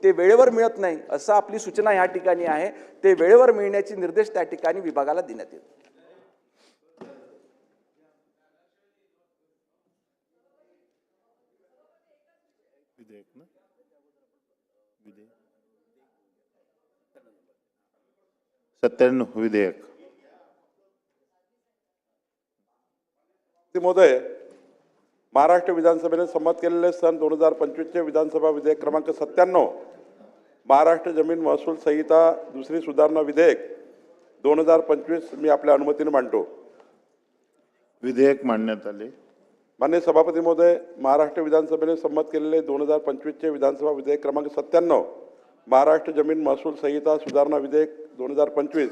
ते वेळेवर मिळत नाही असं आपली सूचना या ठिकाणी आहे। ते वेळेवर मिळण्याचे निर्देश त्या ठिकाणी विभागाला देण्यात येतील। विधेयक ना विधेयक 97 विधेयक महोदय, महाराष्ट्र विधानसभेने संमत केलेले सन 2025 चे विधानसभा विधेयक क्रमांक 97 महाराष्ट्र जमीन महसूल संहिता दुसरी सुधारणा विधेयक 2025 मी आपल्या अनुमतीने मांडतो। विधेयक मांडण्यात आले। माननीय सभापती महोदय, महाराष्ट्र विधानसभेने संमत केलेले 2025 चे विधानसभा विधेयक क्रमांक 97 महाराष्ट्र जमीन महसूल संहिता सुधारणा विधेयक 2025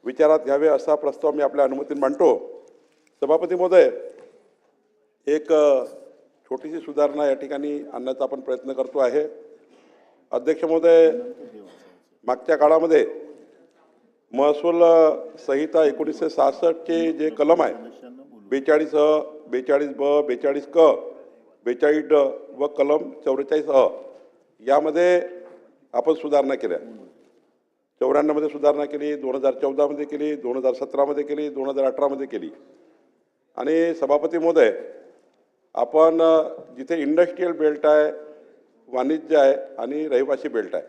विचारात घ्यावे असा प्रस्ताव मी आपल्या अनुमतीने मांडतो। सभापती महोदय, एक छोटीशी सुधारणा या ठिकाणी आणण्याचा आपण प्रयत्न करतो आहे। अध्यक्ष महोदय, मागच्या काळामध्ये महसूल संहिता 1966 चे जे कलम आहे 42 अ, 42 ब, 42 क, 42 ड व कलम 44 अ यामध्ये आपण सुधारणा केल्या। 94 मध्ये सुधारणा केली, 2014 मध्ये केली, 2017 मध्ये केली, 2018 मध्ये केली। आणि सभापती महोदय, आपण जिथे इंडस्ट्रियल बेल्ट आहे, वाणिज्य आहे आणि रहिवासी बेल्ट आहे,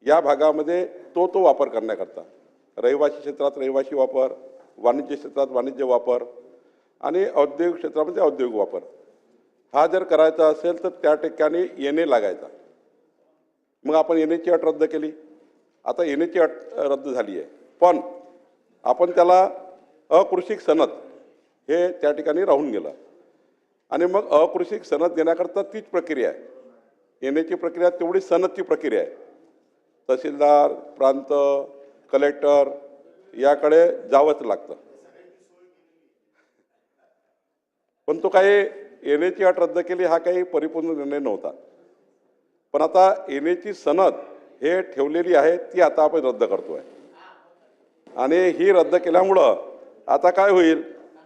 या भागामध्ये तो वापर करण्याकरता रहिवासी क्षेत्रात रहिवासी वापर, वाणिज्य क्षेत्रात वाणिज्य वापर आणि औद्योगिक क्षेत्रामध्ये औद्योगिक वापर हा जर करायचा असेल तर त्या ठिकाणी येणे लागायचा। मग आपण येण्याची अट रद्द केली। आता येण्याची अट रद्द झाली आहे, पण आपण त्याला अकृषिक सनद हे त्या ठिकाणी राहून गेलं आणि मग अकृषिक सनद देण्याकरता तीच प्रक्रिया आहे। येण्याची प्रक्रिया तेवढी सनदची प्रक्रिया आहे। तहसीलदार, प्रांत, कलेक्टर याकडे जावंच लागतं, पण तो काही येण्याची अट रद्द केली हा काही परिपूर्ण निर्णय नव्हता। पण आता येण्याची सनद हे ठेवलेली आहे ती आता आपण रद्द करतोय आणि ही रद्द केल्यामुळं आता काय होईल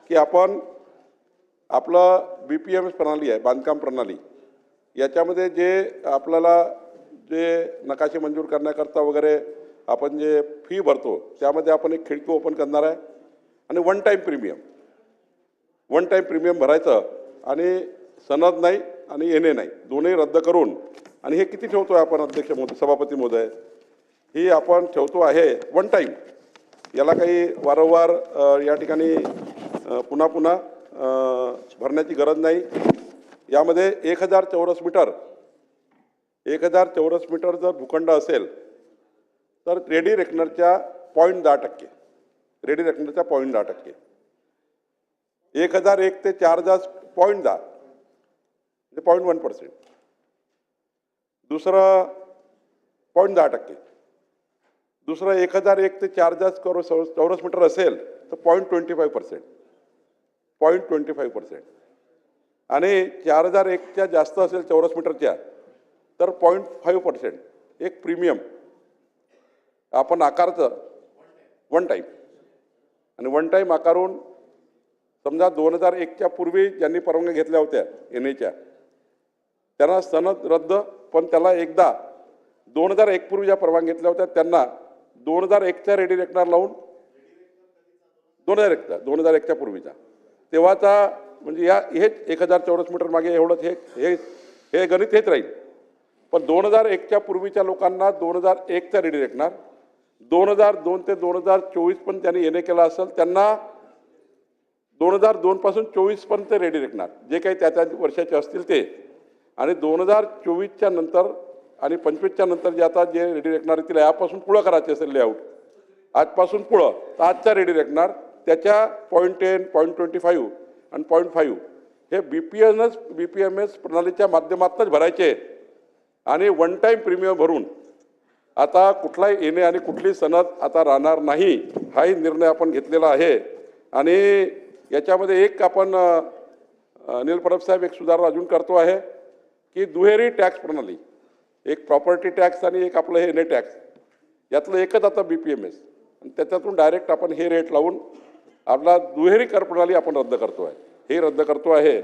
की आपण आपलं BPMS प्रणाली आहे, बांधकाम प्रणाली, याच्यामध्ये जे आपल्याला जे नकाशे मंजूर करण्याकरता वगैरे आपण जे फी भरतो त्यामध्ये आपण एक खिडकी ओपन करणार आहे आणि वन टाईम प्रीमियम भरायचं आणि सनद नाही आणि येणे नाही दोन्ही रद्द करून, आणि हे किती ठेवतोय आपण अध्यक्ष महोदय, सभापती महोदय, ही आपण ठेवतो आहे वन टाईम। याला काही वारंवार या ठिकाणी पुन्हा पुन्हा भरण्याची गरज नाही। यामध्ये 1000 चौरस मीटर जर भूखंड असेल तर रेडी रेकनरच्या 0.10%, रेडी रेकनरच्या 0.10%, 1001 ते 4000 0.10 म्हणजे 0.1%, दुसरं 0.10%, दुसरं 1001 ते 4000 चौरस मीटर असेल तर 0.25%, आणि 4001च्या जास्त असेल चौरस मीटरच्या तर 0.5% एक प्रीमियम आपण आकारचं वन टाईम, आणि वन टाईम आकारून समजा 2001च्या पूर्वी ज्यांनी परवानग्या घेतल्या होत्या येण्याच्या त्यांना सनद रद्द, पण त्याला एकदा 2001 पूर्वी ज्या परवानग्या घेतल्या होत्या त्यांना 2001च्या रेडी रेकनर लावून 2001च्या पूर्वीचा तेव्हाचा म्हणजे हेच 1000 चौरस मीटर मागे एवढंच हे गणित हेच राहील। पण 2001च्या पूर्वीच्या लोकांना 2001चा रेडी रेकनर, 2002 ते 2024 पण त्यांनी येणे केला असेल त्यांना 2002 पासून 24 पर्यंत रेडी रेकनर जे काही त्या वर्षाचे असतील ते, आणि 2024च्या नंतर आणि 25च्या नंतर जे आता जे रेडी रेकनर येतील यापासून पुढं करायचे असेल लेआउट, आजपासून पुढं तर आजचा रेडी रेकनर त्याच्या 0.10, 0.25 आणि 0.5 हे BPMS प्रणालीच्या माध्यमातूनच भरायचे आणि वन टाईम प्रीमियम भरून आता कुठलाही येणे आणि कुठली सनद आता राहणार नाही हाही निर्णय आपण घेतलेला आहे। आणि याच्यामध्ये एक आपण अनिल परब साहेब एक सुधारणा अजून करतो आहे की दुहेरी टॅक्स प्रणाली, एक प्रॉपर्टी टॅक्स आणि एक आपलं हे येणे टॅक्स, यातलं एकच आता BPMS, आणि त्याच्यातून डायरेक्ट आपण हे रेट लावून आपला दुहेरी कर प्रणाली आपण रद्द करतो आहे, हे रद्द करतो आहे।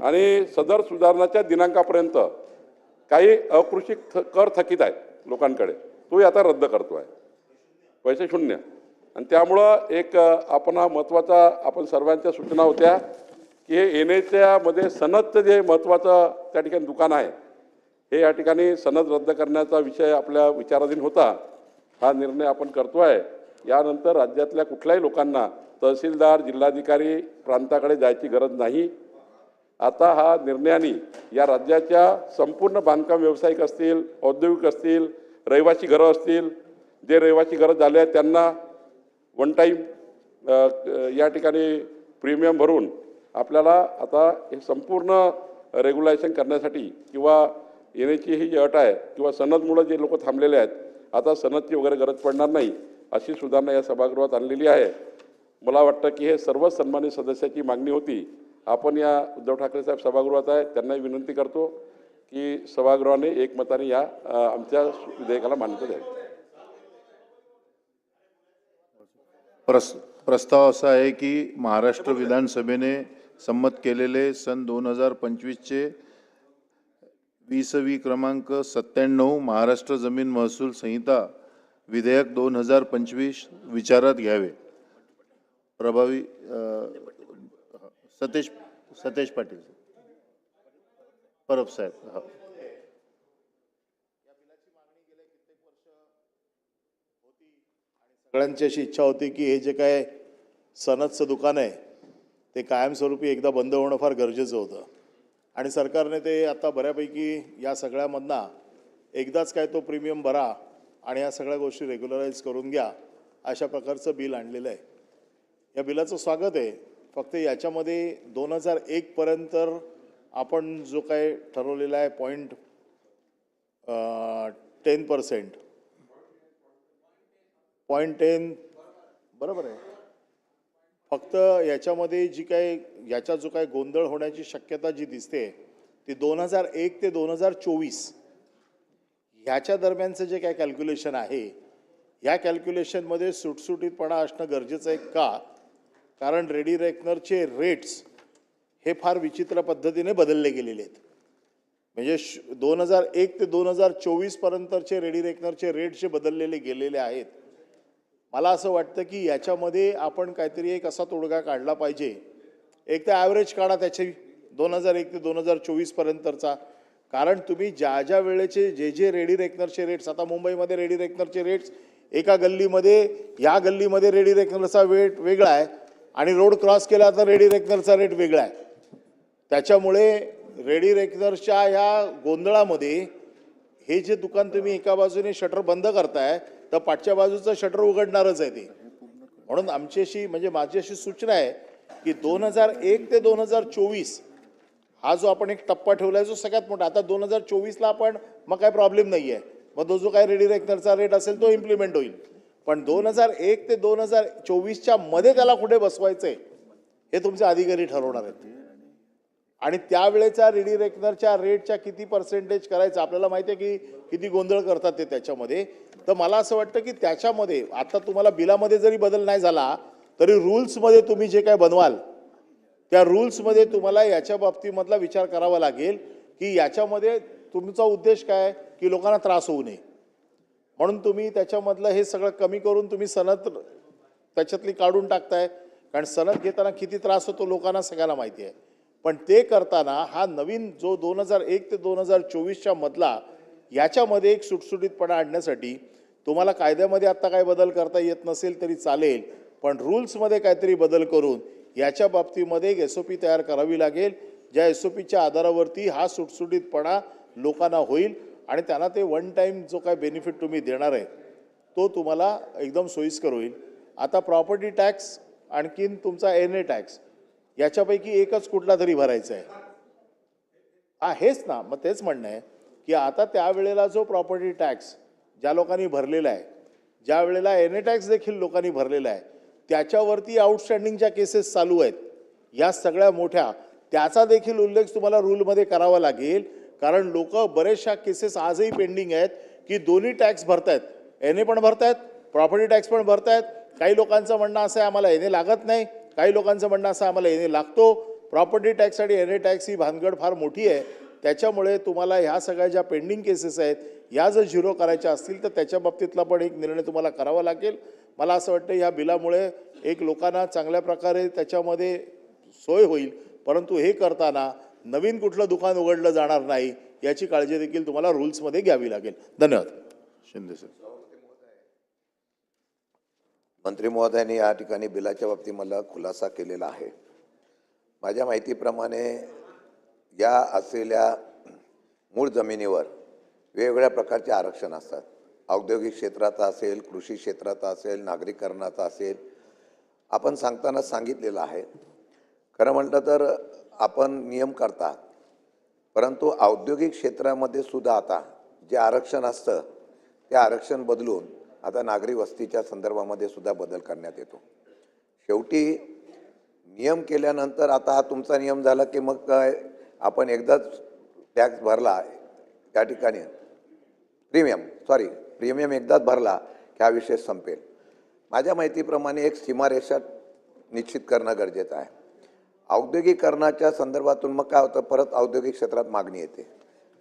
आणि सदर सुधारणाच्या दिनांकापर्यंत काही अकृषिक कर थकीत आहेत लोकांकडे, तोही आता रद्द करतो आहे, पैसे शून्य. आणि त्यामुळं एक आपण हा महत्त्वाचा आपण सर्वांच्या सूचना होत्या की हे येण्याच्या मध्ये सनदचं जे महत्त्वाचं त्या ठिकाणी दुकान आहे हे या ठिकाणी सनद रद्द करण्याचा विषय आपल्या विचाराधीन होता. हा निर्णय आपण करतो आहे. यानंतर राज्यातल्या कुठल्याही लोकांना तहसीलदार, जिल्हाधिकारी, प्रांताकडे जायची गरज नाही. आता हा निर्णयाने या राज्याच्या संपूर्ण बांधकाम व्यावसायिक असतील, औद्योगिक असतील, रहिवासी घरं असतील, जे रहिवासी घरं झाले आहेत त्यांना वन टाईम या ठिकाणी प्रीमियम भरून आपल्याला आता हे संपूर्ण रेग्युलेशन करण्यासाठी किंवा येण्याची ही जी अट आहे किंवा सनदमुळे जे लोक थांबलेले आहेत आता सनदची वगैरे गरज पडणार नाही अशी सुधारणा या सभागृहात आणलेली आहे. मला वाटतं की हे सर्व सन्मानित सदस्याची मागणी होती. आपण या उद्धव ठाकरे साहेब सभागृहात आहे त्यांनाही विनंती करतो की सभागृहाने एकमताने या आमच्या विधेयकाला मान्यता द्यावी. प्रस्ताव असा आहे की महाराष्ट्र विधानसभेने संमत केलेले सन 2025चे 20वी क्रमांक 97 महाराष्ट्र जमीन महसूल संहिता विधेयक 2025 विचारात घ्यावे. प्रभावी सतेज पाटील परब साहेब. सगळ्यांची अशी इच्छा होती की हे जे काय सनदचं दुकान आहे ते कायमस्वरूपी एकदा बंद होणं फार गरजेचं होतं आणि सरकारने ते आता बऱ्यापैकी या सगळ्यामधनं एकदाच काय तो प्रीमियम भरा आणि या सगळ्या गोष्टी रेग्युलराईज करून घ्या अशा प्रकारचं बिल आणलेलं आहे. या बिलाचं स्वागत आहे. फक्त याच्यामध्ये 2001 पर्यंत आपण जो काय ठरवलेला आहे 0.10% बरोबर आहे. फक्त याच्यामध्ये जी काय याचा जो काय गोंधळ होण्याची शक्यता जी दिसते ती 2001 ते 2024 ह्याच्या दरम्यानचं जे काय कॅल्क्युलेशन आहे या कॅल्क्युलेशनमध्ये सुटसुटीतपणा असणं गरजेचं आहे. का? कारण रेडी रेकनरचे रेट्स हे फार विचित्र पद्धतीने बदलले गेलेले आहेत. म्हणजे 2001 ते 2024 पर्यंतचे रेडी रेकनरचे रेट जे बदललेले गेलेले आहेत. मला असं वाटतं की याच्यामध्ये आपण काहीतरी एक असा तोडगा काढला पाहिजे. एक तर ॲव्हरेज काढा त्याची 2001 ते 2024 पर्यंतचा. कारण तुम्ही ज्या ज्या वेळेचे जे रेडी रेकनरचे रेट्स आता मुंबईमध्ये रेडी रेकनरचे रेट्स एका गल्लीमध्ये या गल्लीमध्ये रेडी रेकनरचा रेट वेगळा आहे आणि रोड क्रॉस केला तर रेडी रेकनरचा रेट वेगळा आहे. त्याच्यामुळे रेडी रेकनरच्या ह्या गोंधळामध्ये हे जे दुकान तुम्ही एका बाजूने शटर बंद करताय तर पाठच्या बाजूचं शटर उघडणारच आहे ते. म्हणून आमची अशी म्हणजे माझी अशी सूचना आहे की 2001 ते 2024 हा जो आपण एक टप्पा ठेवला आहे जो सगळ्यात मोठा. आता 2024ला आपण मग काय प्रॉब्लेम नाही आहे, मग तो जो काय रेडी रेकनरचा रेट असेल तो इम्प्लिमेंट होईल. पण 2001 ते 2024च्या मध्ये त्याला कुठे बसवायचं आहे हे तुमचे अधिकारी ठरवणार आहेत. आणि त्यावेळेचा रेडी रेकनरच्या रेटच्या किती पर्सेंटेज करायचं आपल्याला माहिती आहे की किती गोंधळ करतात ते त्याच्यामध्ये. तर मला असं वाटतं की त्याच्यामध्ये आता तुम्हाला बिलामध्ये जरी बदल नाही झाला तरी रूल्समध्ये तुम्ही जे काय बनवाल त्या रूल्समध्ये तुम्हाला याच्या बाबतीमधला विचार करावा लागेल की याच्यामध्ये तुमचा उद्देश काय की लोकांना त्रास होऊ नये म्हणून तुम्ही त्याच्यामधलं हे सगळं कमी करून तुम्ही सनद त्याच्यातली काढून टाकताय. कारण सनद घेताना किती त्रास होतो लोकांना सगळ्यांना माहिती आहे. पण ते करताना हा नवीन जो 2001 ते 2024च्या मधला याच्यामध्ये एक सुटसुटीतपणा आणण्यासाठी तुम्हाला कायद्यामध्ये आत्ता काय बदल करता येत नसेल तरी चालेल, पण रूल्समध्ये काहीतरी बदल करून याच्या बाबतीमध्ये एक SOP तयार करावी लागेल. ज्या SOPच्या आधारावरती हा सुटसुटीतपणा लोकांना होईल आणि त्यांना ते वन टाईम जो काय बेनिफिट तुम्ही देणार आहे तो तुम्हाला एकदम सोयीस्कर होईल. आता प्रॉपर्टी टॅक्स आणखीन तुमचा NA टॅक्स याच्यापैकी एकच कुठला तरी भरायचा आहे. हा हेच ना, मग तेच म्हणणं आहे की आता त्यावेळेला जो प्रॉपर्टी टॅक्स ज्या लोकांनी भरलेला आहे, ज्या वेळेला NA टॅक्स देखील लोकांनी भरलेला आहे, त्याच्यावरती आउटस्टँडिंगच्या केसेस चालू आहेत या सगळ्या मोठ्या, त्याचा देखील उल्लेख तुम्हाला रूलमध्ये करावा लागेल. कारण लोक बरेचशा केसेस आजही पेंडिंग आहेत की दोन्ही टॅक्स भरतायत, NA पण भरतायत, प्रॉपर्टी टॅक्स पण भरतायत. काही लोकांचं म्हणणं असं आहे आम्हाला NA लागत नाही, काही लोकांचं म्हणणं असं आम्हाला NA लागतो. प्रॉपर्टी टॅक्स आणि NA टॅक्स ही भानगड फार मोठी आहे. त्याच्यामुळे तुम्हाला ह्या सगळ्या ज्या पेंडिंग केसेस आहेत या जर झिरो करायच्या असतील तर त्याच्या बाबतीतला पण एक निर्णय तुम्हाला करावा लागेल. मला असं वाटतं ह्या बिलामुळे एक लोकांना चांगल्या प्रकारे त्याच्यामध्ये सोय होईल, परंतु हे करताना नवीन कुठलं दुकान उघडलं जाणार नाही याची काळजी देखील तुम्हाला रूल्समध्ये घ्यावी लागेल. धन्यवाद. शिंदे सर. मंत्री महोदयांनी या ठिकाणी बिलाच्या बाबतीत मला खुलासा केलेला आहे. माझ्या माहितीप्रमाणे या असलेल्या मूळ जमिनीवर वेगवेगळ्या प्रकारचे आरक्षण असतात. औद्योगिक क्षेत्राचं असेल, कृषी क्षेत्राचं असेल, नागरीकरणाचं असेल. आपण सांगताना सांगितलेलं आहे. खरं म्हटलं तर आपण नियम करतात, परंतु औद्योगिक क्षेत्रामध्ये सुद्धा आता जे आरक्षण असतं ते आरक्षण बदलून आता नागरी वस्तीच्या संदर्भामध्ये सुद्धा बदल करण्यात येतो. शेवटी नियम केल्यानंतर आता हा तुमचा नियम झाला की मग काय आपण एकदाच टॅक्स भरला त्या ठिकाणी प्रीमियम एकदाच भरला की हा विषय संपेल. माझ्या माहितीप्रमाणे एक सीमारेषा निश्चित करणं गरजेचं आहे. औद्योगिकरणाच्या संदर्भातून मग काय होतं, परत औद्योगिक क्षेत्रात मागणी येते.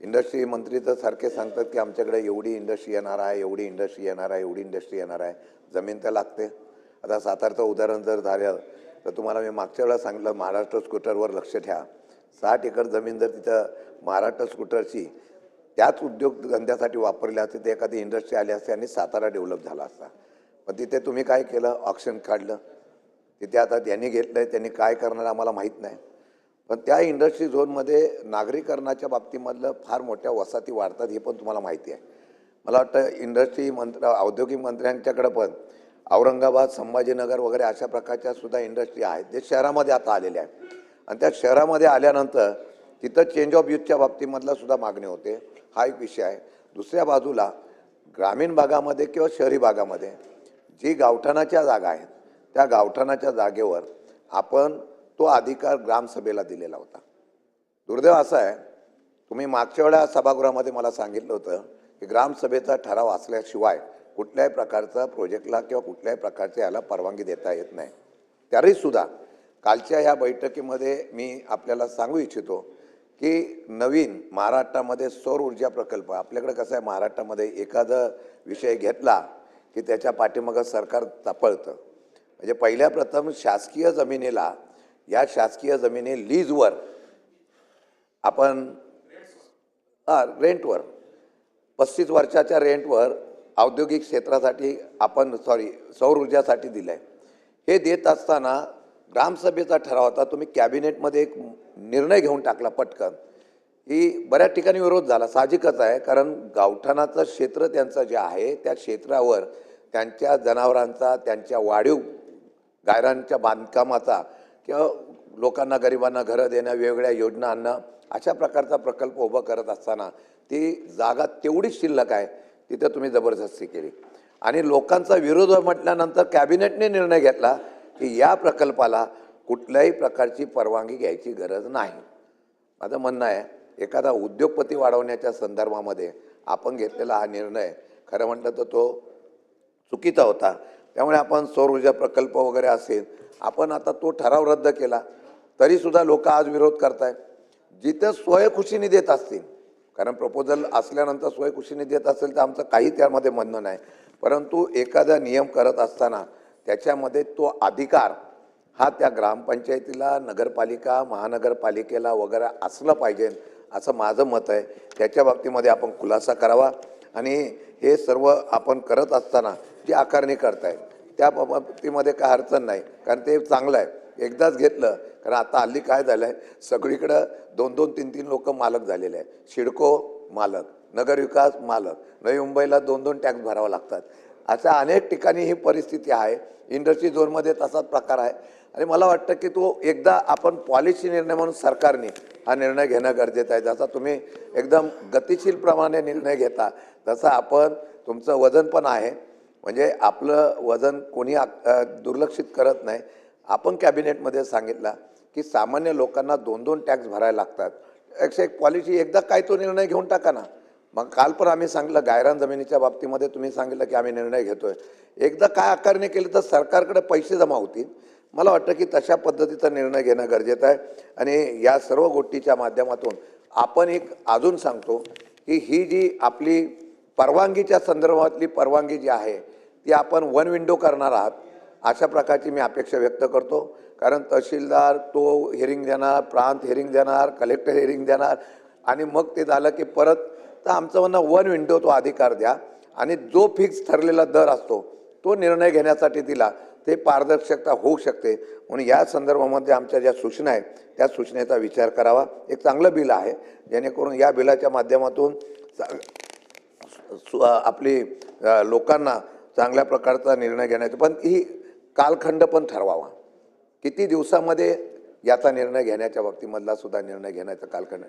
इंडस्ट्री मंत्री तर सारखे सांगतात की आमच्याकडे एवढी इंडस्ट्री येणार आहे, एवढी इंडस्ट्री येणार आहे, एवढी इंडस्ट्री येणार आहे. जमीन तर लागते. आता सातारचं उदाहरण जर झालं तर तुम्हाला मी मागच्या वेळेला सांगितलं, महाराष्ट्र स्कूटरवर लक्ष ठेवा. 60 एकर जमीन जर तिथं महाराष्ट्र स्कूटरची त्याच उद्योगधंद्यासाठी वापरली असते तर एखादी इंडस्ट्री आली असते आणि सातारा डेव्हलप झाला असता. पण तिथे तुम्ही काय केलं, ऑक्शन काढलं. तिथे आता त्यांनी घेतलं आहे, त्यांनी काय करणार आम्हाला माहीत नाही. पण त्या इंडस्ट्री झोनमध्ये नागरीकरणाच्या बाबतीमधलं फार मोठ्या वसाहती वाढतात हे पण तुम्हाला माहिती आहे. मला वाटतं औद्योगिक मंत्र्यांच्याकडं पण औरंगाबाद, संभाजीनगर वगैरे अशा प्रकारच्या सुद्धा इंडस्ट्री आहेत जे शहरामध्ये आता आलेल्या आहेत. आणि त्या शहरामध्ये आल्यानंतर तिथं चेंज ऑफ यूजच्या बाबतीमधला सुद्धा मागणी होते. हा एक विषय आहे. दुसऱ्या बाजूला ग्रामीण भागामध्ये किंवा शहरी भागामध्ये जी गावठाणाच्या जागा आहेत त्या गावठाणाच्या जागेवर आपण तो अधिकार ग्रामसभेला दिलेला होता. दुर्दैव असं आहे, तुम्ही मागच्या वेळा सभागृहामध्ये मला सांगितलं होतं की ग्रामसभेचा ठराव असल्याशिवाय कुठल्याही प्रकारचा प्रोजेक्टला किंवा कुठल्याही प्रकारच्या याला परवानगी देता येत नाही. तरीसुद्धा कालच्या या बैठकीमध्ये मी आपल्याला सांगू इच्छितो की नवीन महाराष्ट्रामध्ये सौर ऊर्जा प्रकल्प, आपल्याकडे कसं आहे महाराष्ट्रामध्ये एखादा विषय घेतला की त्याच्या पाठीमागं सरकार तपळतं. म्हणजे पहिल्या प्रथम शासकीय जमिनीला, या शासकीय जमिनी लीजवर आपण रेंटवर 35 वर्षाच्या रेंटवर औद्योगिक क्षेत्रासाठी आपण सौर ऊर्जासाठी दिलं आहे. हे देत असताना ग्रामसभेचा ठराव होता, तुम्ही कॅबिनेटमध्ये एक निर्णय घेऊन टाकला पटकन, की बऱ्याच ठिकाणी विरोध झाला. साहजिकच आहे, कारण गावठाणाचं क्षेत्र त्यांचं जे आहे त्या क्षेत्रावर त्यांच्या जनावरांचा, त्यांच्या वाढीव गायरांच्या बांधकामाचा किंवा लोकांना, गरिबांना घरं देणं, वेगवेगळ्या योजना आणणं, अशा प्रकारचा प्रकल्प उभा करत असताना ती जागा तेवढीच शिल्लक आहे, तिथं तुम्ही जबरदस्ती केली. आणि लोकांचा विरोध म्हटल्यानंतर कॅबिनेटने निर्णय घेतला की या प्रकल्पाला कुठल्याही प्रकारची परवानगी घ्यायची गरज नाही. माझं म्हणणं आहे, एखादा उद्योगपती वाढवण्याच्या संदर्भामध्ये आपण घेतलेला हा निर्णय खरं म्हटलं तर तो चुकीचा होता. त्यामुळे आपण सौर ऊर्जा प्रकल्प वगैरे असेल, आपण आता तो ठराव रद्द केला तरीसुद्धा लोक आज विरोध करतायत. जिथं स्वयंखुशीने देत असतील, कारण प्रपोजल असल्यानंतर स्वयंखुशीने देत असेल तर आमचं काही त्यामध्ये म्हणणं नाही. परंतु एखादा नियम करत असताना त्याच्यामध्ये तो अधिकार हा त्या ग्रामपंचायतीला, नगरपालिका, महानगरपालिकेला वगैरे असलं पाहिजे असं माझं मत आहे. त्याच्या बाबतीमध्ये आपण खुलासा करावा. आणि हे सर्व आपण करत असताना जी आकारणी करताय त्या बाबतीमध्ये काय अडचण नाही, कारण ते चांगलं आहे. एकदाच घेतलं, कारण आता हल्ली काय झालं आहे, सगळीकडं 2-2, 3-3 लोक मालक झालेले आहेत. सिडको मालक, नगरविकास मालक, नवी मुंबईला 2-2 टॅक्स भरावं लागतात. अशा अनेक ठिकाणी ही परिस्थिती आहे. इंडस्ट्री झोनमध्ये तसाच प्रकार आहे. आणि मला वाटतं की तो एकदा आपण पॉलिसी निर्णय म्हणून सरकारने हा निर्णय घेणं गरजेचं आहे. जसा तुम्ही एकदम गतिशील प्रमाणे निर्णय घेता तसं आपण, तुमचं वजन पण आहे, म्हणजे आपलं वजन कोणी दुर्लक्षित करत नाही. आपण कॅबिनेटमध्ये सांगितलं की सामान्य लोकांना 2-2 टॅक्स भरायला लागतात. एक पॉलिसी एकदा काय तो निर्णय घेऊन टाका ना. मग काल पण आम्ही सांगितलं गायरान जमिनीच्या बाबतीमध्ये तुम्ही सांगितलं की आम्ही निर्णय घेतोय. एकदा काय आकारणी केली तर सरकारकडे पैसे जमा होतील. मला वाटतं की तशा पद्धतीचा निर्णय घेणं गरजेचं आहे. आणि या सर्व गोष्टीच्या माध्यमातून आपण एक अजून सांगतो की ही जी आपली परवानगीच्या संदर्भातली परवानगी जी आहे ती आपण वन विंडो करणार आहात अशा प्रकारची मी अपेक्षा व्यक्त करतो. कारण तहसीलदार तो हिअरिंग देणार, प्रांत हिअरिंग देणार, कलेक्टर हिअरिंग देणार आणि मग ते झालं की परत तर आमचं म्हणणं वन विंडो तो अधिकार द्या आणि जो फिक्स ठरलेला दर असतो तो निर्णय घेण्यासाठी दिला ते पारदर्शकता होऊ शकते. म्हणून या संदर्भामध्ये आमच्या ज्या सूचना आहेत त्या सूचनेचा विचार करावा. एक चांगलं बिल आहे जेणेकरून या बिलाच्या माध्यमातून आपली लोकांना चांगल्या प्रकारचा निर्णय घेण्याचा पण ही कालखंड पण ठरवावा. किती दिवसामध्ये याचा निर्णय घेण्याच्या बाबतीमधला सुद्धा निर्णय घेण्याचा कालखंड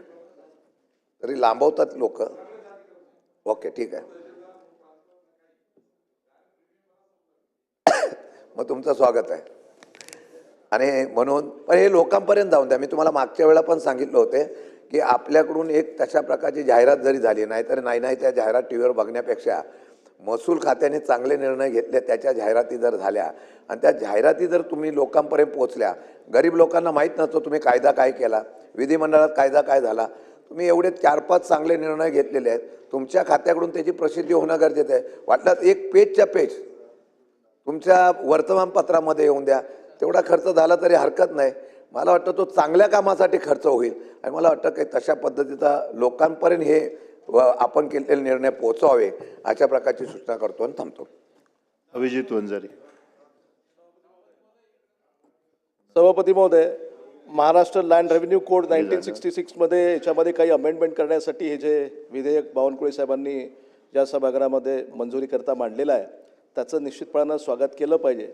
तरी लांबवतात लोक. ओके ठीक आहे. मग तुमचं स्वागत आहे. आणि म्हणून पण हे लोकांपर्यंत जाऊन द्या. मी तुम्हाला मागच्या वेळा पण सांगितलं होते की आपल्याकडून एक तशा प्रकारची जाहिरात जरी झाली नाही तर नाही त्या जाहिरात टी व्हीवर बघण्यापेक्षा महसूल खात्याने चांगले निर्णय घेतले त्याच्या जाहिराती जर झाल्या आणि त्या जाहिराती जर तुम्ही लोकांपर्यंत पोहोचल्या. गरीब लोकांना माहीत नसतं तुम्ही कायदा काय केला, विधिमंडळात कायदा काय झाला. तुम्ही एवढे 4-5 चांगले निर्णय घेतलेले आहेत. तुमच्या खात्याकडून त्याची प्रसिद्धी होणं गरजेचं आहे. वाटल्यास एक पेजच्या पेज तुमच्या वर्तमानपत्रामध्ये येऊन द्या. तेवढा खर्च झाला तरी हरकत नाही. मला वाटतं तो चांगल्या कामासाठी खर्च होईल आणि मला वाटतं की तशा पद्धतीचा लोकांपर्यंत हे आपण केलेले निर्णय पोहोचवावे अशा प्रकारची सूचना करतो आणि थांबतो. अभिजित वंजारी. सभापती महोदय, महाराष्ट्र लँड रेव्हेन्यू कोड 1966 मध्ये याच्यामध्ये काही अमेंडमेंट करण्यासाठी हे जे विधेयक बावनकुळे साहेबांनी ज्या सभागृहामध्ये मंजुरीकरता मांडलेलं आहे त्याचं निश्चितपणानं स्वागत केलं पाहिजे.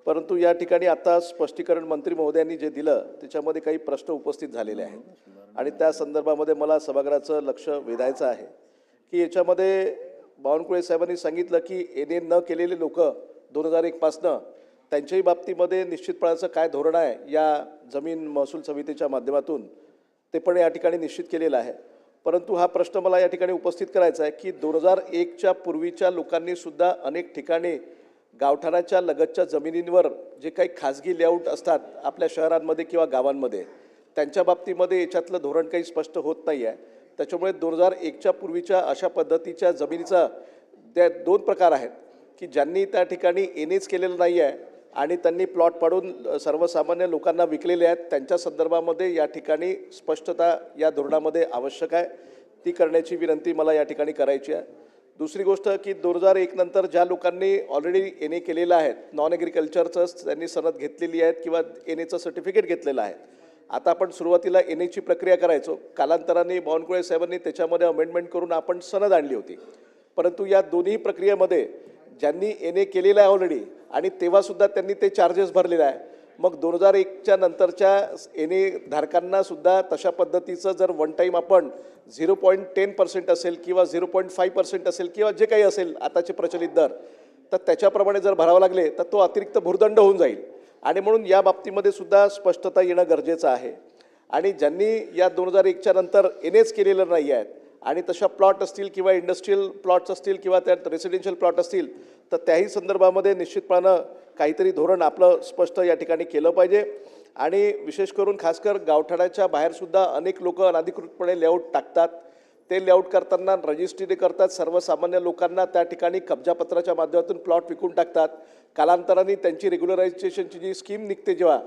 परंतु या ठिकाणी आता स्पष्टीकरण मंत्री महोदयांनी जे दिलं त्याच्यामध्ये काही प्रश्न उपस्थित झालेले आहेत आणि त्या संदर्भामध्ये मला सभागृहाचं लक्ष वेधायचं आहे की याच्यामध्ये बावनकुळे साहेबांनी सांगितलं की एनए न केलेले लोक 2001 पासनं त्यांच्याही बाबतीमध्ये निश्चितपणाचं काय धोरण आहे या जमीन महसूल समितीच्या माध्यमातून ते पण या ठिकाणी निश्चित केलेलं आहे. परंतु हा प्रश्न मला या ठिकाणी उपस्थित करायचा आहे की 2001च्या पूर्वीच्या लोकांनी सुद्धा अनेक ठिकाणी गावठाणाच्या लगतच्या जमिनींवर जे काही खाजगी लेआउट असतात आपल्या शहरांमध्ये किंवा गावांमध्ये त्यांच्या बाबतीमध्ये याच्यातलं धोरण काही स्पष्ट होत नाही आहे. त्याच्यामुळे 2001च्या पूर्वीच्या अशा पद्धतीच्या जमिनीचा त्या 2 प्रकार आहेत की ज्यांनी त्या ठिकाणी एनएच केलेलं नाही आहे आणि त्यांनी प्लॉट पाडून सर्वसामान्य लोकांना विकलेले आहेत. त्यांच्या संदर्भामध्ये या ठिकाणी स्पष्टता या धोरणामध्ये आवश्यक आहे. ती करण्याची विनंती मला या ठिकाणी करायची आहे. दुसरी गोष्ट की 2001 नंतर ज्या लोकांनी ऑलरेडी एनए केलेलं आहे, नॉन ॲग्रिकल्चरचं त्यांनी सनद घेतलेली आहेत किंवा एनएचं सर्टिफिकेट घेतलेलं आहे. आता आपण सुरुवातीला एनएची प्रक्रिया करायचो. कालांतराने बावनकुळे साहेबांनी त्याच्यामध्ये अमेंडमेंट करून आपण सनद आणली होती. परंतु या दोन्ही प्रक्रियेमध्ये ज्यांनी एनए केलेलं आहे ऑलरेडी आणि तेव्हासुद्धा त्यांनी ते चार्जेस भरलेले आहे. मग 2001च्या नंतरच्या एनए धारकांना सुद्धा तशा पद्धतीचं जर वन टाईम आपण 0.10% असेल किंवा 0.5% असेल किंवा जे काही असेल आताचे प्रचलित दर तर त्याच्याप्रमाणे जर भरावं लागले तर तो अतिरिक्त भुर्दंड होऊन जाईल. आणि म्हणून या बाबतीमध्ये सुद्धा स्पष्टता येणं गरजेचं आहे. आणि ज्यांनी या 2001च्या नंतर एनएच केलेलं नाही आहेत आणि तशा प्लॉट असतील किंवा इंडस्ट्रियल प्लॉट्स असतील किंवा त्यात रेसिडेन्शियल प्लॉट असतील तर त्याही संदर्भामध्ये निश्चितपणानं काहीतरी धोरण आपलं स्पष्ट या ठिकाणी केलं पाहिजे. आणि विशेष करून खासकर गावठाणाच्या बाहेरसुद्धा अनेक लोक अनधिकृतपणे लेआउट टाकतात. ते लेआउट करताना रजिस्ट्री करतात, सर्वसामान्य लोकांना त्या ठिकाणी कब्जापत्राच्या माध्यमातून प्लॉट विकून टाकतात. कालांतराने त्यांची रेग्युलरायझेशनची जी स्कीम निघते जेव्हा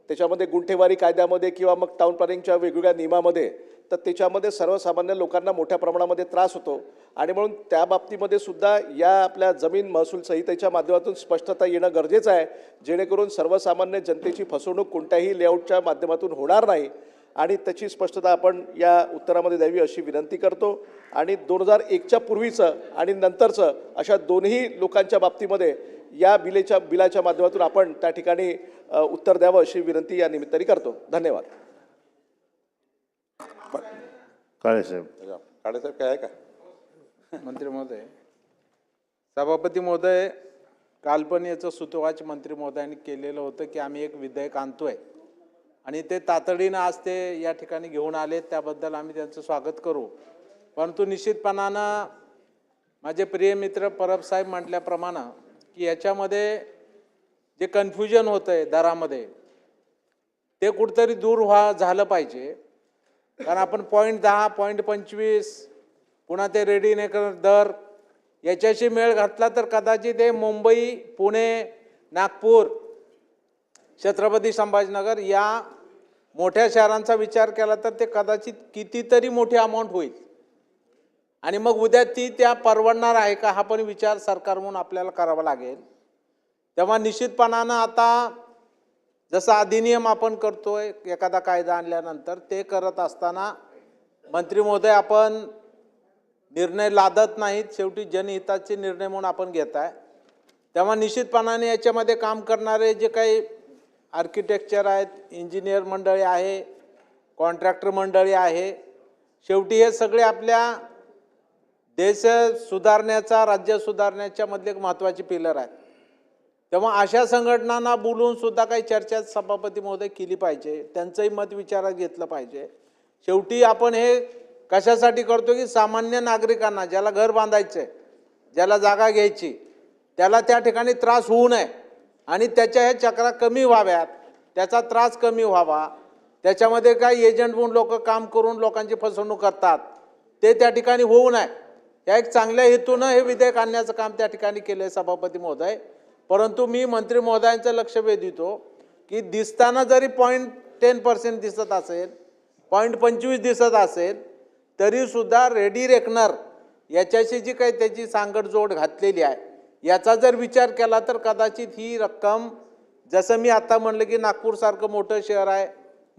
त्याच्यामध्ये गुंठेवारी कायद्यामध्ये किंवा मग टाउन प्लॅनिंगच्या वेगवेगळ्या नियमामध्ये तर त्याच्यामध्ये सर्वसामान्य लोकांना मोठ्या प्रमाणामध्ये त्रास होतो. आणि म्हणून त्या बाबतीमध्ये सुद्धा या आपल्या जमीन महसूल संहितेच्या माध्यमातून स्पष्टता येणं गरजेचं आहे जेणेकरून सर्वसामान्य जनतेची फसवणूक कोणत्याही लेआउटच्या माध्यमातून होणार नाही. आणि त्याची स्पष्टता आपण या उत्तरामध्ये द्यावी अशी विनंती करतो. आणि 2001च्या पूर्वीचं आणि नंतरचं अशा दोन्ही लोकांच्या बाबतीमध्ये या बिलाच्या माध्यमातून आपण त्या ठिकाणी उत्तर द्यावं अशी विनंती या निमित्ताने करतो. धन्यवाद. काळेसाहेब. काळेसाहेब काय आहे का? मंत्री महोदय, सभापती महोदय, काल पण याचं सूतोवाच मंत्री महोदयांनी केलेलं होतं की आम्ही एक विधेयक आणतोय आणि ते तातडीनं आज ते या ठिकाणी घेऊन आले, त्याबद्दल आम्ही त्यांचं स्वागत करू. परंतु निश्चितपणानं माझे प्रिय मित्र परब साहेब म्हटल्याप्रमाणे की याच्यामध्ये जे कन्फ्युजन होतं आहे दरामध्ये ते कुठंतरी दूर झालं पाहिजे. कारण आपण 0.10 0.25 पुन्हा ते रेडीनेकर दर याच्याशी मेळ घातला तर कदाचित हे मुंबई, पुणे, नागपूर, छत्रपती संभाजीनगर या मोठ्या शहरांचा विचार केला तर ते कदाचित कितीतरी मोठी अमाऊंट होईल आणि मग उद्या ती त्या परवडणार आहे का हा पण विचार सरकार म्हणून आपल्याला करावा लागेल. तेव्हा निश्चितपणानं आता जसं अधिनियम आपण करतोय एखादा कायदा आणल्यानंतर ते करत असताना मंत्री महोदय आपण निर्णय लादत नाहीत, शेवटी जनहिताचे निर्णय म्हणून आपण घेताय. तेव्हा निश्चितपणाने याच्यामध्ये काम करणारे जे काही आर्किटेक्चर आहेत, इंजिनियर मंडळी आहे, कॉन्ट्रॅक्टर मंडळी आहे, शेवटी हे सगळे आपल्या देश सुधारण्याचा, राज्य सुधारण्याच्या मधले एक महत्त्वाचे पिलर आहेत. तेव्हा अशा संघटनांना बोलून सुद्धा काही चर्चा सभापती महोदय केली पाहिजे, त्यांचंही मत विचारात घेतलं पाहिजे. शेवटी आपण हे कशासाठी करतो की सामान्य नागरिकांना, ज्याला घर बांधायचं आहे, ज्याला जागा घ्यायची, त्याला त्या ठिकाणी त्रास होऊ नये आणि त्याच्या ह्या चक्रा कमी व्हाव्यात, त्याचा त्रास कमी व्हावा. त्याच्यामध्ये काही एजंट म्हणून लोक काम करून लोकांची फसवणूक करतात, ते त्या ठिकाणी होऊ नये या एक चांगल्या हेतूनं हे विधेयक आणण्याचं काम त्या ठिकाणी केलं आहे सभापती महोदय. परंतु मी मंत्री महोदयांचं लक्ष वेधितो की दिसताना जरी 0.10% दिसत असेल, 0.25 दिसत असेल, तरीसुद्धा रेडी रेकनर याच्याशी जी काही त्याची सांगडजोड घातलेली आहे याचा जर विचार केला तर कदाचित ही रक्कम, जसं मी आता म्हणलं की नागपूरसारखं मोठं शहर आहे,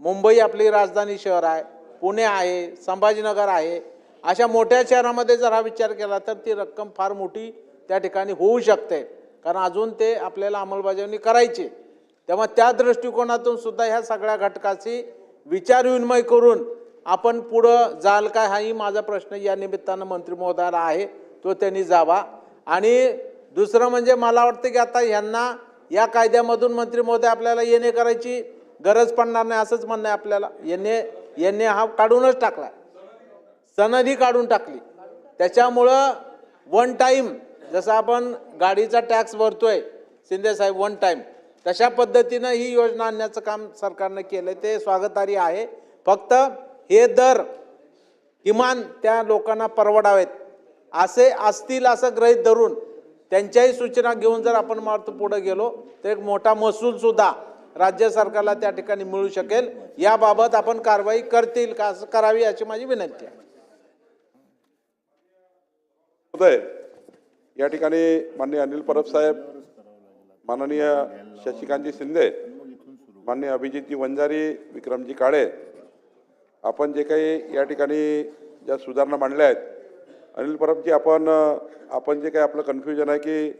मुंबई आपली राजधानी शहर आहे, पुणे आहे, संभाजीनगर आहे, अशा मोठ्या शहरामध्ये जर हा विचार केला तर ती रक्कम फार मोठी त्या ठिकाणी होऊ शकते, कारण अजून ते आपल्याला अंमलबजावणी करायची. तेव्हा त्या दृष्टिकोनातून सुद्धा ह्या सगळ्या घटकाची विचारविनिमय करून आपण पुढं जाल काय हाही माझा प्रश्न या निमित्तानं मंत्री महोदयाला आहे, तो त्यांनी जावा. आणि दुसरं म्हणजे मला वाटतं की आता ह्यांना या कायद्यामधून मंत्री महोदय आपल्याला येणे करायची गरज पडणार नाही असंच म्हणणं आहे आपल्याला. येणे हा काढूनच टाकला, सनदी काढून टाकली. त्याच्यामुळं वन टाईम जसं आपण गाडीचा टॅक्स भरतोय शिंदे साहेब वन टाईम, तशा पद्धतीनं ही योजना आणण्याचं काम सरकारनं केलं, ते स्वागतार्ह आहे. फक्त हे दर किमान त्या लोकांना परवडावेत असे असतील असं गृहीत धरून त्यांच्याही सूचना घेऊन जर आपण मार्ग पुढे गेलो तर एक मोठा महसूल सुद्धा राज्य सरकारला त्या ठिकाणी मिळू शकेल. याबाबत आपण कारवाई करतील का करावी याची माझी विनंती आहे. या ठिकाणी माननीय अनिल परब साहेब, माननीय शशिकांतजी शिंदे, माननीय अभिजितजी वंजारी, विक्रमजी काळे, आपण जे काही या ठिकाणी ज्या सुधारणा मांडल्या आहेत, अनिल परबजी आपण जे काही आपलं कन्फ्युजन आहे की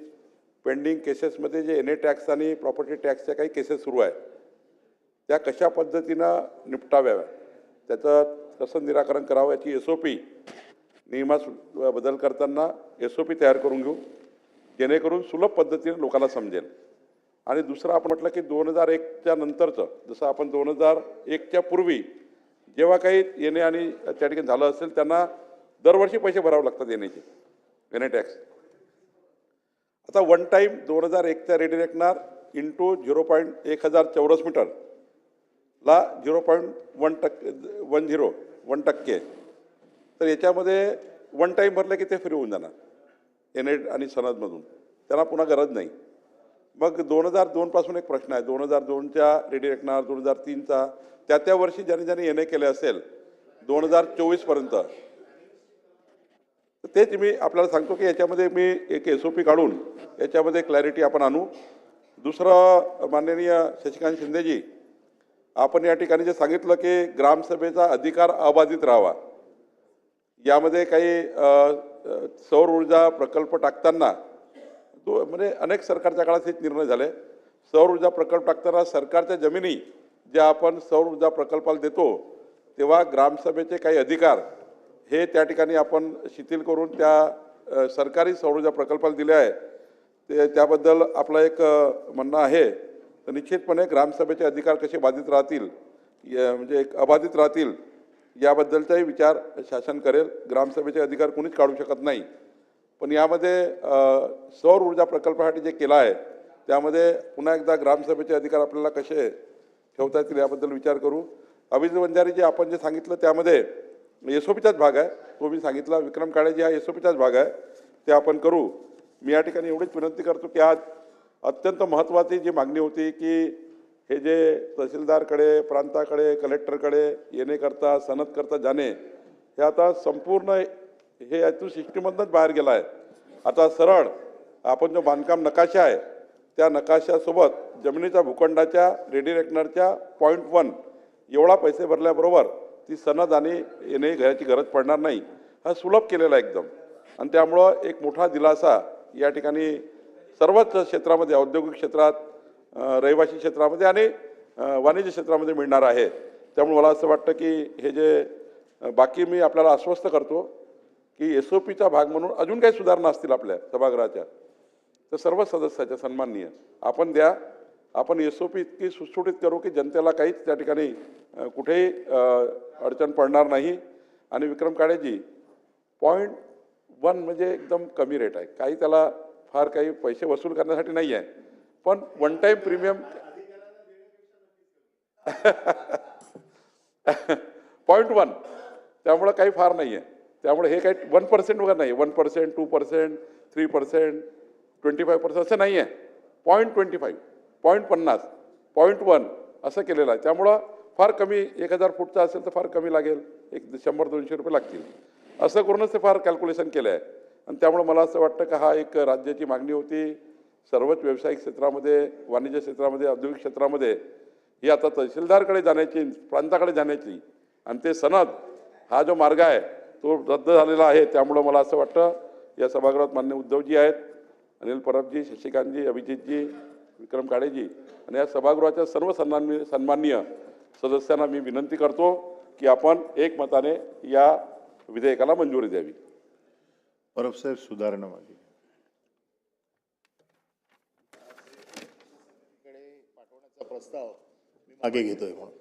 पेंडिंग केसेसमध्ये जे एनए टॅक्स आणि प्रॉपर्टी टॅक्सच्या काही केसेस सुरू आहेत त्या कशा पद्धतीनं निपटाव्याव्या, त्याचं कसं निराकरण करावं याची SOP नियमात बदल करताना SOP तयार करून घेऊ, जेणेकरून सुलभ पद्धतीने लोकांना समजेल. आणि दुसरं आपण म्हटलं की 2001च्या नंतरचं, जसं आपण 2001च्या पूर्वी जेव्हा काही येणे आणि त्या ठिकाणी झालं असेल त्यांना दरवर्षी पैसे भरावे लागतात एनए टॅक्स. आता वन टाईम 2001च्या रेडी रेकनर इंटू 0.1000 चौरस मीटरला 0.1% तर याच्यामध्ये वन टाईम भरलं की ते फ्री होऊन जाणार एनए आणि सनदमधून, त्यांना पुन्हा गरज नाही. मग 2002 पासून एक प्रश्न आहे, 2002च्या रेडी रेकनर, 2003चा त्या वर्षी ज्याने एनए केले असेल 2024 पर्यंत, तेच मी आपल्याला सांगतो की याच्यामध्ये मी एक SOP काढून याच्यामध्ये क्लॅरिटी आपण आणू. दुसरं, माननीय शशिकांत शिंदेजी, आपण या ठिकाणी जे सांगितलं की ग्रामसभेचा अधिकार अबाधित राहावा, यामध्ये काही सौर ऊर्जा प्रकल्प टाकताना म्हणजे अनेक सरकारच्या काळात हेच निर्णय झाले. सौर ऊर्जा प्रकल्प टाकताना सरकारच्या जमिनी ज्या आपण सौर ऊर्जा प्रकल्पाला देतो तेव्हा ग्रामसभेचे काही अधिकार हे त्या ठिकाणी आपण शिथिल करून त्या सरकारी सौर ऊर्जा प्रकल्पाला दिले आहे. त्याबद्दल आपलं एक म्हणणं आहे. तर निश्चितपणे ग्रामसभेचे अधिकार कसे बाधित राहतील, म्हणजे अबाधित राहतील याबद्दलचाही विचार शासन करेल. ग्रामसभेचे अधिकार कोणीच काढू शकत नाही, पण यामध्ये सौर ऊर्जा प्रकल्पासाठी जे केलं आहे त्यामध्ये पुन्हा एकदा ग्रामसभेचे अधिकार आपल्याला कसे ठेवता येतील याबद्दल विचार करू. अभिजित वंजारी जे आपण जे सांगितलं त्यामध्ये एसओपीचाच भाग आहे, तो मी सांगितला. विक्रम काळेजी हा एसओपीचाच भाग आहे, ते आपण करू. मी या ठिकाणी एवढीच विनंती करतो की आज अत्यंत महत्त्वाची जी मागणी होती की हे जे तहसीलदारकडे, प्रांताकडे, कलेक्टरकडे येणेकरता, सनदकरता जाणे, हे आता संपूर्ण हे यातून सिस्टीममधूनच बाहेर गेलं आहे. आता सरळ आपण जो बांधकाम नकाशा आहे त्या नकाशासोबत जमिनीच्या भूखंडाच्या रेडी रेकनरच्या 0.1 एवढा पैसे भरल्याबरोबर ती सनद आणि येणे घ्यायची गरज पडणार नाही. हा सुलभ केलेला आहे एकदम. आणि त्यामुळं एक मोठा दिलासा या ठिकाणी सर्वच क्षेत्रामध्ये, औद्योगिक क्षेत्रात, रहिवासी क्षेत्रामध्ये आणि वाणिज्य क्षेत्रामध्ये मिळणार आहे. त्यामुळे मला असं वाटतं की हे जे बाकी मी आपल्याला आश्वस्त करतो की एसओपीचा भाग म्हणून अजून काही सुधारणा असतील आपल्या सभागृहाच्या तर सर्व सदस्याच्या सन्माननीय आपण द्या. आपण एसओपी इतकी सुटसुटीत करू की जनतेला काहीच त्या ठिकाणी कुठेही अडचण पडणार नाही. आणि विक्रम काळेजी 0.1 म्हणजे एकदम कमी रेट आहे, काही त्याला फार काही पैसे वसूल करण्यासाठी नाही आहे, पण वन टाईम प्रीमियम 0.1 त्यामुळं काही फार नाही आहे. त्यामुळे हे काही 1% वगैरे नाही, 1%, 2%, 3%, 25% असं नाही आहे. 0.25, 0.50, 0.1 असं केलेलं आहे. त्यामुळं फार कमी, 1000 फूटचा असेल तर फार कमी लागेल, एक 100-200 रुपये लागतील, असं करूनच ते फार कॅल्क्युलेशन केलं आहे. आणि त्यामुळं मला असं वाटतं की हा एक राज्याची मागणी होती. सर्वच व्यावसायिक क्षेत्रामध्ये, वाणिज्य क्षेत्रामध्ये, औद्योगिक क्षेत्रामध्ये ही आता तहसीलदारकडे जाण्याची, प्रांताकडे जाण्याची आणि ते सनद हा जो मार्ग आहे तो रद्द झालेला आहे. त्यामुळं मला असं वाटतं या सभागृहात मान्य उद्धवजी आहेत, अनिल परबजी, शशिकांतजी, अभिजितजी, विक्रम काळेजी आणि या सभागृहाच्या सर्व सन्माननीय सदस्यांना मी विनंती करतो की आपण एकमताने या विधेयकाला मंजुरी द्यावी. परब साहेब सुधारणा मागे. पाठवण्याचा प्रस्ताव मी मागे घेतोय म्हणून.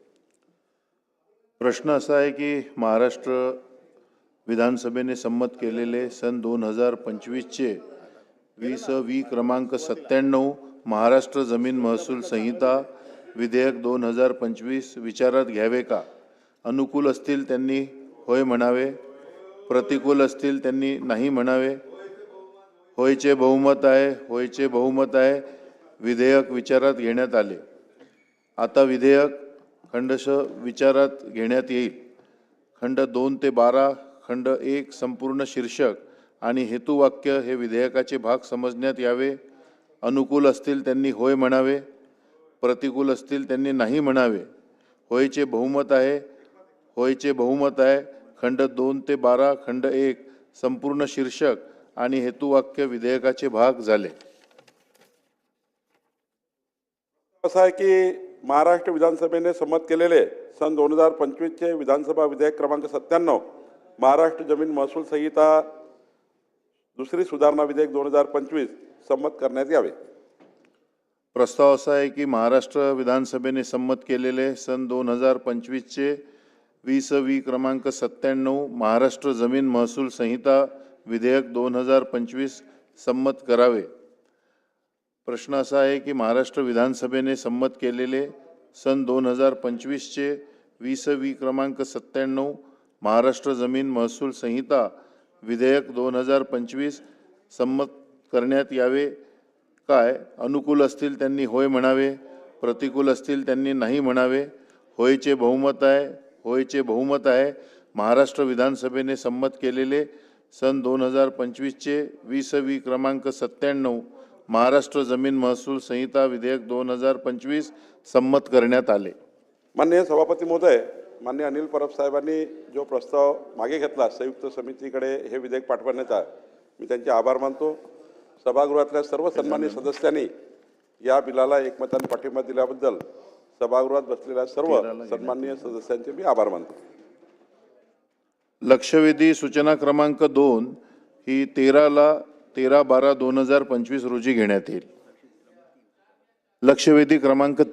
प्रश्न असा आहे की महाराष्ट्र विधानसभेने संमत केलेले सन 2025चे 20 क्रमांक 97 महाराष्ट्र जमीन महसूल संहिता विधेयक 2025 विचारात घ्यावे का? अनुकूल असतील त्यांनी होय म्हणावे, प्रतिकूल असतील त्यांनी नाही म्हणावे. होयचे बहुमत आहे, होयचे बहुमत आहे. विधेयक विचारात घेण्यात आले. आता विधेयक खंडशः विचारात घेण्यात येईल. खंड 2 ते 12, खंड 1 संपूर्ण शीर्षक आणि हेतुवाक्य हे विधेयकाचे भाग समजण्यात यावे. अनुकूल असतील त्यांनी होय म्हणावे, प्रतिकूल असतील त्यांनी नाही म्हणावे. होयचे बहुमत आहे, होयचे बहुमत आहे. खंड 2 ते 12, खंड 1 संपूर्ण शीर्षक आणि हेतुवाक्य विधेयकाचे भाग झाले. असं आहे की महाराष्ट्र विधानसभेने संमत केलेले सन 2025चे विधानसभा विधेयक क्रमांक 97 महाराष्ट्र जमीन महसूल संहिता दुसरी सुधारणा विधेयक 2025 संमत करण्यात यावे. प्रस्ताव असा आहे की महाराष्ट्र विधानसभेने संमत केलेले सन 2025चे 20 क्रमांक 97 महाराष्ट्र जमीन महसूल संहिता विधेयक 2025 संमत करावे. प्रश्न असा आहे की महाराष्ट्र विधानसभेने संमत केलेले सन 2025चे 20 क्रमांक 97 महाराष्ट्र जमीन महसूल संहिता विधेयक 2025 संमत करण्यात यावे काय? अनुकूल असतील त्यांनी होय म्हणावे, प्रतिकूल असतील त्यांनी नाही म्हणावे. होयचे बहुमत आहे, होयचे बहुमत आहे. महाराष्ट्र विधानसभेने संमत केलेले सन 2025चे 20 क्रमांक 97 महाराष्ट्र जमीन महसूल संहिता विधेयक 2025 संमत करण्यात आले. माननीय सभापती महोदय, माननीय अनिल परब साहेबांनी जो प्रस्ताव मागे घेतला संयुक्त समितीकडे हे विधेयक पाठवण्याचा, मी त्यांचे आभार मानतो. सभागृहातल्या सर्व सन्माननीय सदस्यांनी या बिलाला एकमताने पाठिंबा दिल्याबद्दल सभागृहात बसलेल्या सर्व सन्माननीय सदस्यांचे मी आभार मानतो. लक्षवेधी सूचना क्रमांक 2 ही 13/12/2025 रोजी घेण्यात येईल. लक्षवेधी क्रमांक 3